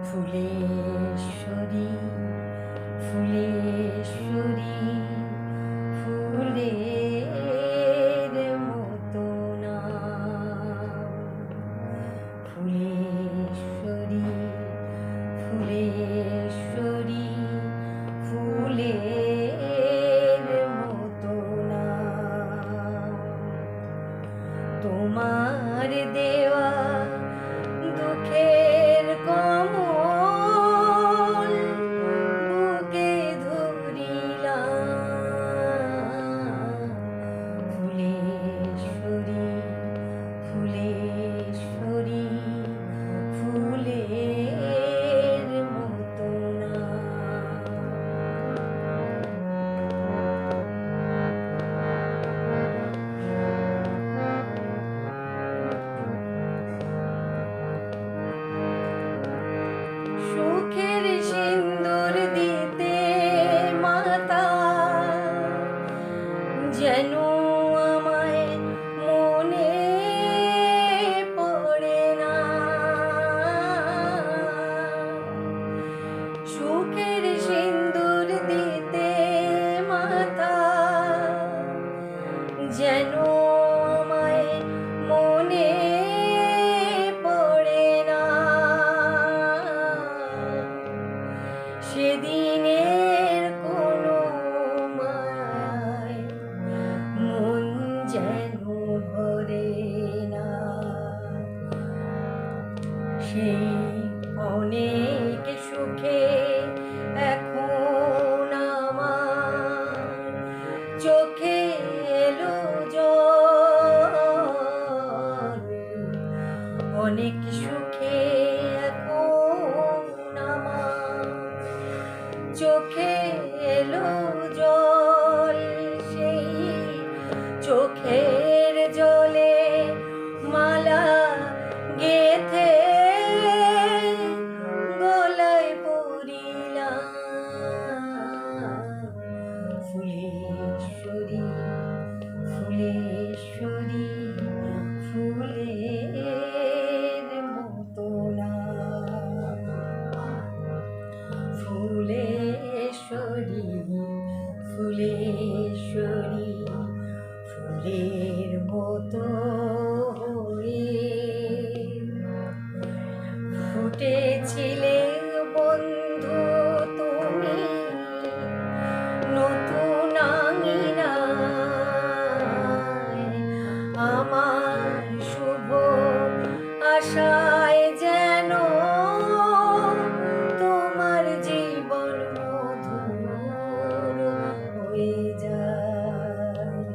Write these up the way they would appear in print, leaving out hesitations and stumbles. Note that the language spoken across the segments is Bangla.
ফুলেশ্বরী ফুলেশ্বরী ফুলের মতো নাম। ফুলেশ্বরী ফুলেশ্বরী ফুলের মতো নাম। তোমার দেওয়া দুঃখের কমল বুকে ধরিলাম। ফুলেশ্বরী ফুলেশ্বরী ফুলের মতো নাম। সুখের সিন্দুর দিতে মাতা যেন আমায় মনে পড়ে না। সুখের সিন্দুর দিতে মাতা যেন আমায় মনে পড়ে না। সেদিনের কোনো মায়ায় মন যেন ভরে না। সেই অনেক সুখে এখন আমার চোখে এলো জল। অনেক সুখে এখন আমার চোখে এলো জল। সেই চোখের জলে মালা গেথে গলায় পরিলাম। ফুলেশ্বরী ফুলেশ্বরী ফুলের মতো নাম। ফুলেশ্বরী ফুলেশ্বরী ফুলের মতো হয়ে ফুটেছিলে বন্ধু তুমি নতুন আঙিনায়। আমার শুভ আশায় যেন তোমার জীবন মধুর হয়ে যায়।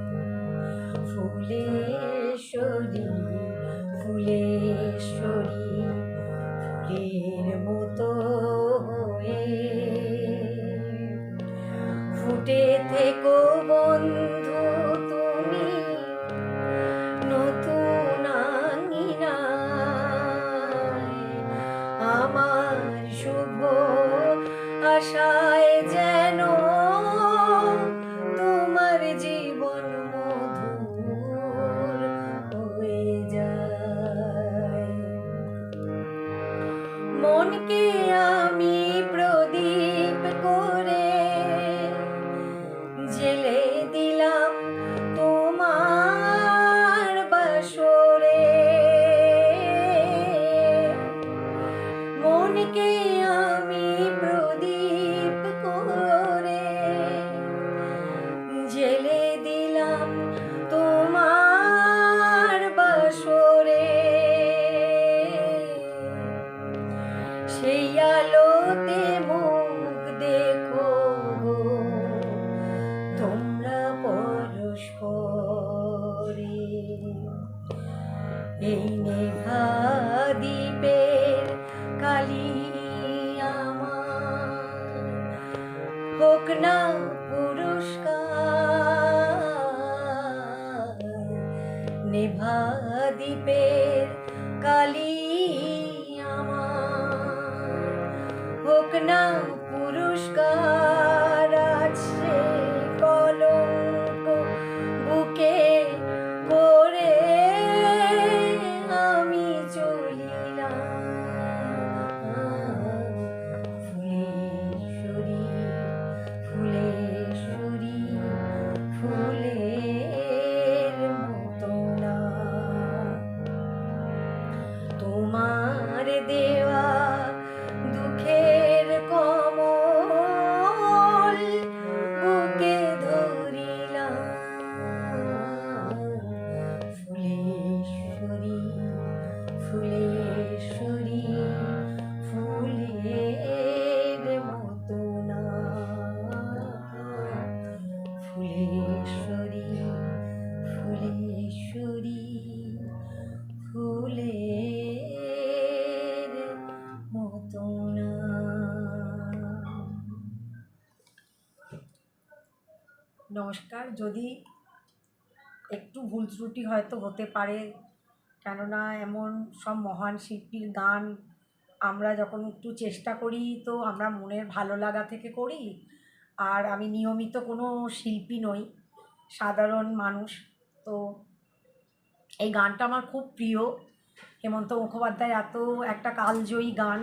ফুলেশ্বরী ফুলেশ্বরী ফুলের মতো হয়ে ফুটে থেকো বন্ধু তুমি নতুন আঙিনায়। আমার শুভ আশায় যেন তোমার জীবন মধুর হয়ে যায়। মনকে আমি প্রদীপ করে জেলে দিলাম তোমার বাসরে। মনকে আমি প্রদীপ করে জেলে দিলাম তোমার বাসরে। সেই আলোতে মুখ দেখো তোমরা পরস্পরে। এই নেভা দ্বীপের কালি আমার হোক না পুরস্কার। নেভা দ্বীপের কালি আমার হোক না পুরস্কার। আছে কলঙ্ক বুকে করে আমি চলিলাম। তোমার দেওয়া দুঃখের কমল বুকে ধরিলাম ফুলেশ্বরী ফুলেশ্বরী ফুলের মতো না ফুলেশ্বরী ফুলেশ্বরী ফুলের মতো না। নমস্কার। যদি একটু ভুল ত্রুটি হয়তো হতে পারে, কেননা এমন সব মহান শিল্পীর গান আমরা যখন একটু চেষ্টা করি তো আমরা মনের ভালো লাগা থেকে করি। আর আমি নিয়মিত কোনো শিল্পী নই, সাধারণ মানুষ। তো এই গানটা আমার খুব প্রিয়। হেমন্ত মুখোপাধ্যায়ের এত একটা কালজয়ী গান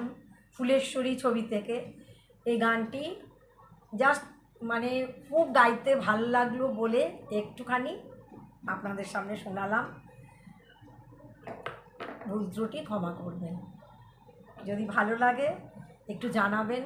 ফুলেশ্বরী ছবি থেকে, এই গানটি জাস্ট মানে খুব গাইতে ভালো লাগলো বলে একটুখানি আপনাদের সামনে শোনালাম। ভুল ত্রুটি ক্ষমা করবেন। যদি ভালো লাগে একটু জানাবেন।